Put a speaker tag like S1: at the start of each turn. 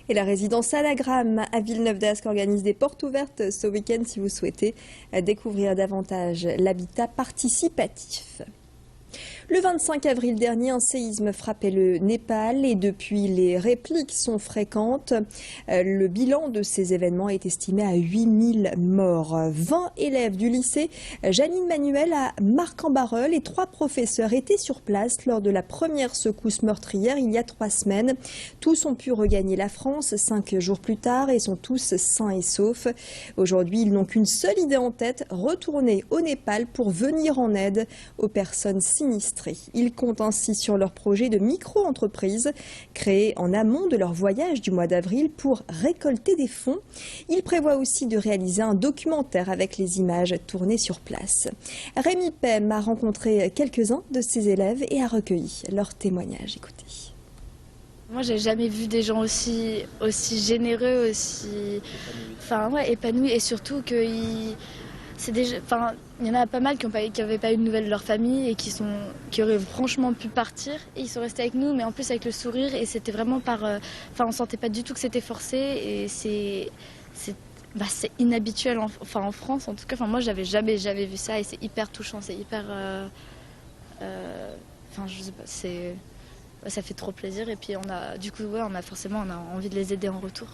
S1: Et la résidence Anagramme à Villeneuve-d'Ascq organise des portes ouvertes ce week-end si vous souhaitez découvrir davantage l'habitat participatif. Le 25 avril dernier, un séisme frappait le Népal et depuis, les répliques sont fréquentes. Le bilan de ces événements est estimé à 8000 morts. 20 élèves du lycée Janine Manuel à Marc-en-Barœul et 3 professeurs étaient sur place lors de la première secousse meurtrière il y a 3 semaines. Tous ont pu regagner la France 5 jours plus tard et sont tous sains et saufs. Aujourd'hui, ils n'ont qu'une seule idée en tête, retourner au Népal pour venir en aide aux personnes sinistrées. Ils comptent ainsi sur leur projet de micro-entreprise créé en amont de leur voyage du mois d'avril pour récolter des fonds. Ils prévoient aussi de réaliser un documentaire avec les images tournées sur place. Rémi Pem a rencontré quelques-uns de ses élèves et a recueilli leurs témoignages. Écoutez.
S2: Moi, j'ai jamais vu des gens aussi généreux, épanouis et surtout qu'il y en a pas mal qui n'avaient pas eu de nouvelles de leur famille et qui auraient franchement pu partir. Et ils sont restés avec nous, mais en plus avec le sourire. Et c'était vraiment on sentait pas du tout que c'était forcé. Et c'est inhabituel, en France en tout cas. Enfin, moi, j'avais jamais vu ça et c'est hyper touchant. C'est hyper, je sais pas, ça fait trop plaisir. Et puis on a envie de les aider en retour.